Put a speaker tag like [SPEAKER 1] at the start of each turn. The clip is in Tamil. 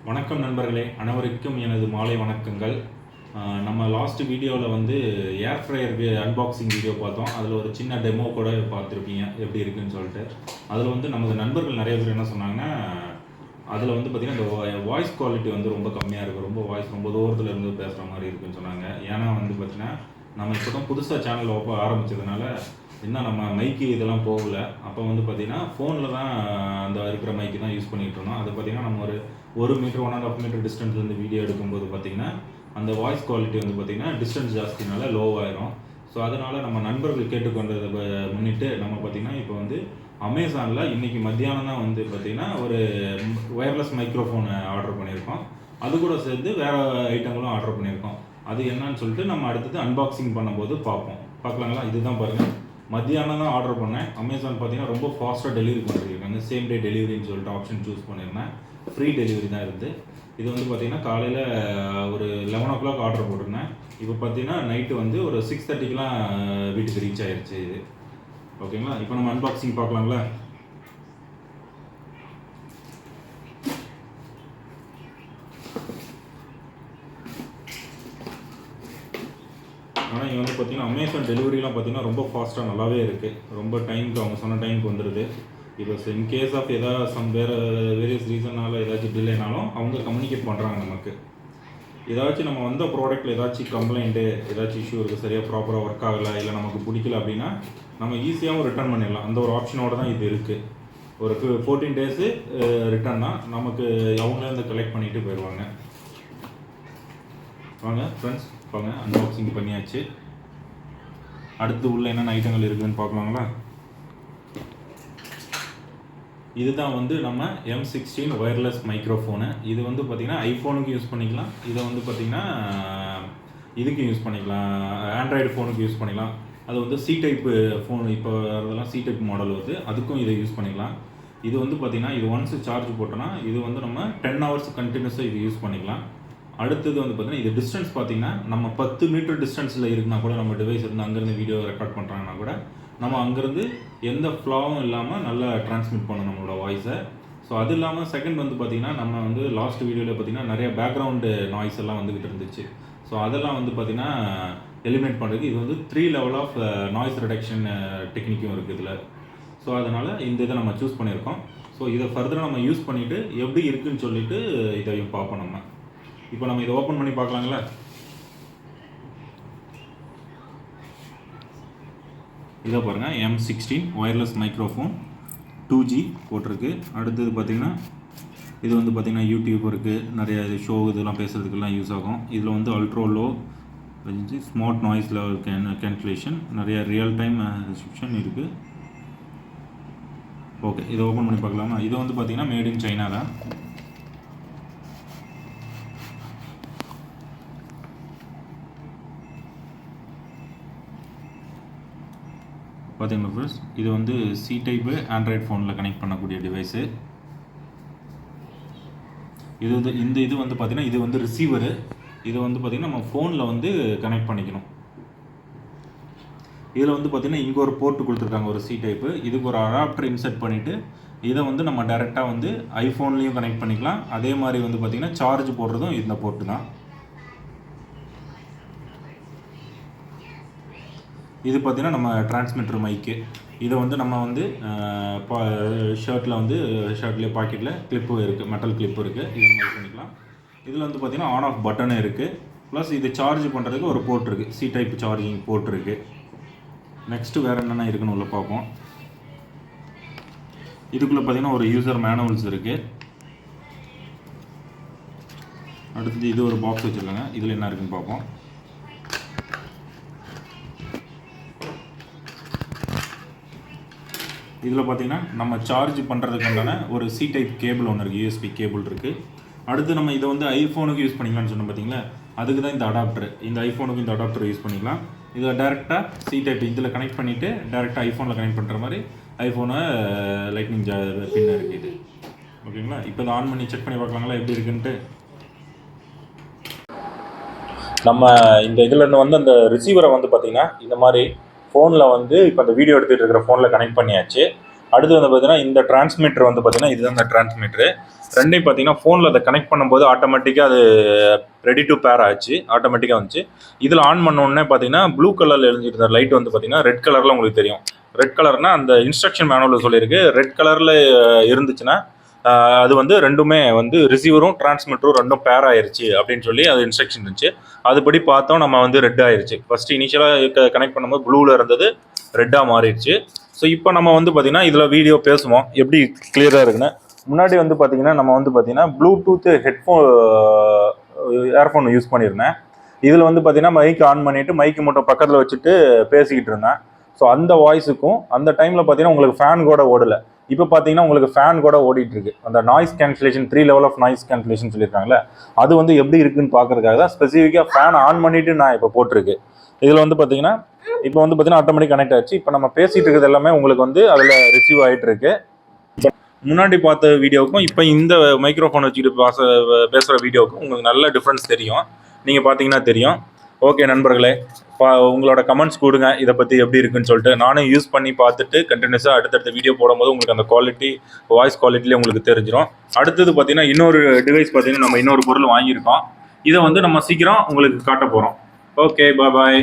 [SPEAKER 1] வணக்கம் நண்பர்களே, அனைவருக்கும் எனது மாலை வணக்கங்கள். நம்ம லாஸ்ட் வீடியோவில் வந்து ஏர் ஃப்ரையருக்கு அன்பாக்சிங் வீடியோ பார்த்தோம். அதில் ஒரு சின்ன டெமோ கூட பார்த்துருப்பீங்க எப்படி இருக்குன்னு சொல்லிட்டு. அதில் வந்து நமது நண்பர்கள் நிறைய பேர் என்ன சொன்னாங்கன்னா, அதில் வந்து பார்த்திங்கன்னா இந்த வாய்ஸ் குவாலிட்டி வந்து ரொம்ப கம்மியாக இருக்குது, ரொம்ப வாய்ஸ் ரொம்ப தூரத்தில் இருந்து பேசுகிற மாதிரி இருக்குன்னு சொன்னாங்க. ஏன்னா வந்து பார்த்திங்கன்னா நம்ம இப்போ தான் புதுசாக சேனல் ஆரம்பித்ததுனால இன்னும் நம்ம மைக்கு இதெல்லாம் போகல. அப்போ வந்து பார்த்திங்கன்னா ஃபோனில் தான் அந்த இருக்கிற மைக்கு தான் யூஸ் பண்ணிகிட்டு இருந்தோம். அது பார்த்திங்கன்னா நம்ம ஒரு மீட்டர் 1.5 மீட்டர் டிஸ்டன்ஸ்லேருந்து வீடியோ எடுக்கும்போது பார்த்திங்கன்னா அந்த வாய்ஸ் குவாலிட்டி வந்து பார்த்திங்கன்னா டிஸ்டன்ஸ் ஜாஸ்தினால லோவாயிரும். ஸோ அதனால் நம்ம நண்பர்கள் கேட்டுக்கொண்டதை முன்னிட்டு நம்ம பார்த்திங்கன்னா இப்போ வந்து அமேசானில் இன்றைக்கி மத்தியானம் தான் வந்து பார்த்திங்கன்னா ஒரு ஒயர்லெஸ் மைக்ரோஃபோன் ஆர்டர் பண்ணியிருக்கோம். அது கூட சேர்த்து வேறு ஐட்டங்களும் ஆர்டர் பண்ணியிருக்கோம். அது என்னன்னு சொல்லிட்டு நம்ம அடுத்தது அன்பாக்சிங் பண்ணும்போது பார்க்கலாங்களா. இதுதான் பாருங்கள், மத்தியானம் தான் ஆர்டர் பண்ணேன். அமேசான் பார்த்தீங்கன்னா ரொம்ப ஃபாஸ்ட்டாக டெலிவரி பண்ணியிருக்காங்க. சேம் டே டெலிவரின்னு சொல்லிட்டு ஆப்ஷன் சூஸ் பண்ணியிருந்தேன். ஃப்ரீ டெலிவரி தான் இருக்குது. இது வந்து பார்த்திங்கன்னா காலையில் ஒரு 11 o'clock ஆர்டர் போட்டிருந்தேன். இப்போ பார்த்தீங்கன்னா நைட்டு வந்து ஒரு 6:30க்கெலாம் வீட்டுக்கு ரீச் ஆயிடுச்சு இது. ஓகேங்களா, இப்போ நம்ம அன்பாக்சிங் பார்க்கலாங்களா. ஆனால் இங்கே வந்து பார்த்திங்கன்னா அமேசான் டெலிவரிலாம் பார்த்திங்கன்னா ரொம்ப ஃபாஸ்ட்டாக நல்லாவே இருக்குது. ரொம்ப டைமுக்கு அவங்க சொன்ன டைமுக்கு வந்துடுது. இப்போ இன்கேஸ் ஆஃப் ஏதாவது வேரியஸ் ரீசனால் ஏதாச்சும் டிலேனாலும் அவங்க கம்யூனிகேட் பண்ணுறாங்க நமக்கு. ஏதாச்சும் நம்ம வந்த ப்ராடக்ட்டில் ஏதாச்சும் கம்ப்ளைண்ட்டு, ஏதாச்சும் இஷ்யூ இருக்குது, சரியாக ப்ராப்பராக ஒர்க் ஆகலை, இல்லை நமக்கு பிடிக்கல அப்படின்னா நம்ம ஈஸியாகவும் ரிட்டர்ன் பண்ணிடலாம். அந்த ஒரு ஆப்ஷனோடு தான் இது இருக்குது. ஒரு 14 days ரிட்டர்ன் தான். நமக்கு அவங்களே வந்து கலெக்ட் பண்ணிவிட்டு போயிடுவாங்க. வாங்க ஃப்ரெண்ட்ஸ், வாங்க அன்பாக்சிங் பண்ணியாச்சு. அடுத்து உள்ள என்னென்ன ஐட்டங்கள் இருக்குதுன்னு பார்க்கலாங்களா. இதுதான் வந்து நம்ம M16 ஒயர்லெஸ் மைக்ரோஃபோனு. இது வந்து பார்த்திங்கன்னா ஐஃபோனுக்கு யூஸ் பண்ணிக்கலாம். இதை வந்து பார்த்திங்கன்னா இதுக்கு யூஸ் பண்ணிக்கலாம், ஆண்ட்ராய்டு ஃபோனுக்கு யூஸ் பண்ணிக்கலாம். அது வந்து சி டைப்பு ஃபோன், இப்போ அதெல்லாம் சி டைப் மாடல் வருது, அதுக்கும் இதை யூஸ் பண்ணிக்கலாம். இது வந்து பார்த்திங்கன்னா இது ஒன்ஸ் சார்ஜ் போட்டோன்னா இது வந்து நம்ம 10 hours கண்டினியூஸாக இது யூஸ் பண்ணிக்கலாம். அடுத்தது வந்து பார்த்திங்கன்னா இது டிஸ்டன்ஸ் பார்த்திங்கன்னா நம்ம 10 மீட்டர் டிஸ்டன்ஸில் இருக்குன்னா கூட, நம்ம டிவைஸ் இருந்து அங்கேருந்து வீடியோ ரெக்கார்ட் பண்ணுறாங்கன்னா கூட நம்ம அங்கேருந்து எந்த ஃப்ளாவும் இல்லாமல் நல்லா ட்ரான்ஸ்மிட் பண்ணணும் நம்மளோட வாய்ஸை. ஸோ அது இல்லாமல் செகண்ட் வந்து பார்த்திங்கன்னா நம்ம வந்து லாஸ்ட் வீடியோவில் பார்த்திங்கன்னா நிறைய பேக்ரவுண்டு நாய்ஸ் எல்லாம் வந்துக்கிட்டு இருந்துச்சு. ஸோ அதெல்லாம் வந்து பார்த்திங்கன்னா எலிமினேட் பண்ணுறதுக்கு இது வந்து 3 level ஆஃப் நாய்ஸ் ரிடக்ஷன் டெக்னிக்கும் இருக்குது இதில். ஸோ அதனால் இந்த இதை நம்ம சூஸ் பண்ணியிருக்கோம். ஸோ இதை ஃபர்தராக நம்ம யூஸ் பண்ணிவிட்டு எப்படி இருக்குதுன்னு சொல்லிவிட்டு இதையும் பார்ப்போம். நம்ம இப்போ நம்ம இதை ஓப்பன் பண்ணி பார்க்கலாங்களா. இதை பாருங்கள், M16 ஒயர்லெஸ் மைக்ரோஃபோன் 2G போட்டிருக்கு. அடுத்தது பார்த்திங்கன்னா இது வந்து பார்த்திங்கன்னா யூடியூப் இருக்குது, நிறைய ஷோ இதெல்லாம் பேசுகிறதுக்கெல்லாம் யூஸ் ஆகும். இதில் வந்து ultra low smart noise level cancellation, நிறைய ரியல் டைம் ரெஸ்ட்ரிக்ஷன் இருக்குது. ஓகே, இதை ஓப்பன் பண்ணி பார்க்கலாமா. இது வந்து பார்த்திங்கன்னா மேட் இன் சைனா தான். பார்த்தீங்கன்னா ஃப்ரெண்ட்ஸ், இது வந்து சி டைப்பு ஆண்ட்ராய்டு ஃபோனில் கனெக்ட் பண்ணக்கூடிய டிவைஸு. இது வந்து பார்த்திங்கன்னா இது வந்து ரிசீவரு. இது வந்து பார்த்திங்கன்னா நம்ம ஃபோனில் வந்து கனெக்ட் பண்ணிக்கணும். இதில் வந்து பார்த்திங்கன்னா இங்கே ஒரு போர்ட்டு கொடுத்துருக்காங்க, ஒரு சி டைப்பு. இதுக்கு ஒரு அடாப்டர் இன்சர்ட் பண்ணிவிட்டு இதை வந்து நம்ம டேரெக்டாக வந்து ஐஃபோன்லேயும் கனெக்ட் பண்ணிக்கலாம். அதே மாதிரி வந்து பார்த்திங்கன்னா சார்ஜ் போடுறதும் இந்த போர்ட்டு தான். இது பார்த்திங்கன்னா நம்ம டிரான்ஸ்மிட்டர் மைக்கு. இதை வந்து நம்ம வந்து ஷர்ட்லேயே பாக்கெட்டில் கிளிப்பு இருக்குது, மெட்டல் கிளிப்பு இருக்குது, இதை நம்ம யூஸ் பண்ணிக்கலாம். இதில் வந்து பார்த்திங்கன்னா ஆன் ஆஃப் பட்டனு இருக்குது. ப்ளஸ் இது சார்ஜ் பண்ணுறதுக்கு ஒரு போர்ட் இருக்குது, சி டைப் சார்ஜிங் போர்ட் இருக்குது. நெக்ஸ்ட்டு வேறு என்னென்ன இருக்குன்னு உள்ள பார்ப்போம். இதுக்குள்ளே பார்த்திங்கன்னா ஒரு யூசர் மேனுவல்ஸ் இருக்குது. அடுத்தது இது ஒரு பாக்ஸ் வச்சுருக்காங்க, இதில் என்ன இருக்குதுன்னு பார்ப்போம். இதில் பார்த்திங்கன்னா நம்ம சார்ஜ் பண்ணுறதுக்கான ஒரு சி டைப் கேபிள் ஒன்று இருக்குது, யூஎஸ்பி கேபிள் இருக்குது. அடுத்து நம்ம இதை வந்து ஐஃபோனுக்கு யூஸ் பண்ணிக்கலாம்னு சொன்னோம் பார்த்திங்களா, அதுக்கு தான் இந்த அடாப்டர். இந்த ஐஃபோனுக்கு இந்த அடாப்டர் யூஸ் பண்ணிக்கலாம். இதில் டேரெக்டாக சி டைப் இதில் கனெக்ட் பண்ணிவிட்டு டேரெக்டாக ஐஃபோனில் கனெக்ட் பண்ணுற மாதிரி ஐஃபோனை லைட்னிங் பின் இருக்குது இது. ஓகேங்களா, இப்போ இதை ஆன் பண்ணி செக் பண்ணி பார்க்கலாங்களா எப்படி இருக்குன்ட்டு. நம்ம இந்த இதில் வந்து அந்த ரிசீவரை வந்து பார்த்திங்கன்னா இந்த மாதிரி ஃபோனில் வந்து இப்போ அந்த வீடியோ எடுத்துகிட்டு இருக்கிற ஃபோனில் கனெக்ட் பண்ணியாச்சு. அடுத்து வந்து பார்த்தீங்கன்னா இந்த டிரான்ஸ்மிட்டர் வந்து பார்த்தீங்கன்னா இதுதான் இந்த டிரான்ஸ்மிட்டரு. ரெண்டையும் பார்த்தீங்கன்னா ஃபோனில் அதை கனெக்ட் பண்ணும்போது ஆட்டோமேட்டிக்காக அது ரெடி டு பேர் ஆச்சு, ஆட்டோமேட்டிக்காக வந்துச்சு. இதில் ஆன் பண்ண உடனே பார்த்தீங்கன்னா ப்ளூ கலரில் எழுதிருந்த லைட் வந்து பார்த்தீங்கன்னா ரெட் கலரில் உங்களுக்கு தெரியும். ரெட் கலர்னா அந்த இன்ஸ்ட்ரக்ஷன் மேனுவலில் சொல்லியிருக்கு, ரெட் கலரில் இருந்துச்சுன்னா அது வந்து ரெண்டுமே வந்து ரிசீவரும் டிரான்ஸ்மிட்டரும் ரெண்டும் பேர் ஆயிருச்சு அப்படின்னு சொல்லி அது இன்ஸ்ட்ரக்ஷன் இருந்துச்சு. அதுபடி பார்த்தோம், நம்ம வந்து ரெட் ஆயிருச்சு. ஃபர்ஸ்ட் இனிஷியலாக கனெக்ட் பண்ணும்போது ப்ளூவில் இருந்தது ரெட்டாக மாறிடுச்சு. ஸோ இப்போ நம்ம வந்து பார்த்தீங்கன்னா இதில் வீடியோ பேசுவோம் எப்படி கிளியராக இருக்குன்னு. முன்னாடி வந்து பார்த்தீங்கன்னா நம்ம வந்து பார்த்தீங்கன்னா ப்ளூடூத் ஹெட்ஃபோன் ஏர்ஃபோன் யூஸ் பண்ணியிருந்தேன். இதில் வந்து பார்த்தீங்கன்னா மைக் ஆன் பண்ணிவிட்டு மைக்கு மட்டும் பக்கத்தில் வச்சுட்டு பேசிக்கிட்டு இருந்தேன். ஸோ அந்த வாய்ஸுக்கும் அந்த டைமில் பார்த்தீங்கன்னா உங்களுக்கு ஃபேன் கூட ஓடலை. இப்போ பார்த்தீங்கன்னா உங்களுக்கு ஃபேன் கூட ஓடிட்டு இருக்கு. அந்த noise cancellation 3 level of noise cancellation சொல்லியிருக்காங்களே, அது வந்து எப்படி இருக்குன்னு பார்க்கறதுக்காக தான் ஸ்பெசிஃபிக்காக ஃபேன் ஆன் பண்ணிட்டு நான் இப்போ போட்டிருக்கு. இதில் வந்து பார்த்தீங்கன்னா இப்போ வந்து பார்த்தீங்கன்னா ஆட்டோமேட்டிக் கனெக்ட் ஆச்சு. இப்போ நம்ம பேசிட்டு இருக்கிறது எல்லாமே உங்களுக்கு வந்து அதில் ரிசீவ் ஆகிட்டு இருக்கு. முன்னாடி பார்த்த வீடியோவுக்கும் இப்போ இந்த மைக்ரோஃபோன் வச்சுக்கிட்டு பேசுகிற வீடியோவுக்கும் உங்களுக்கு நல்ல டிஃப்ரென்ஸ் தெரியும். நீங்கள் பார்த்தீங்கன்னா தெரியும். ஓகே நண்பர்களே, உங்களோட கமெண்ட்ஸ் கொடுங்க இதை பற்றி எப்படி இருக்குன்னு சொல்லிட்டு. நானும் யூஸ் பண்ணி பார்த்துட்டு கண்டினியூஸாக அடுத்தடுத்த வீடியோ போடும்போது உங்களுக்கு அந்த குவாலிட்டி, வாய்ஸ் குவாலிட்டிலே உங்களுக்கு தெரிஞ்சிடும். அடுத்தது பார்த்தீங்கன்னா இன்னொரு டிவைஸ் பார்த்தீங்கன்னா நம்ம இன்னொரு பொருள் வாங்கியிருக்கோம். இதை வந்து நம்ம சீக்கிரம் உங்களுக்கு காட்ட போகிறோம். ஓகே, பாய்.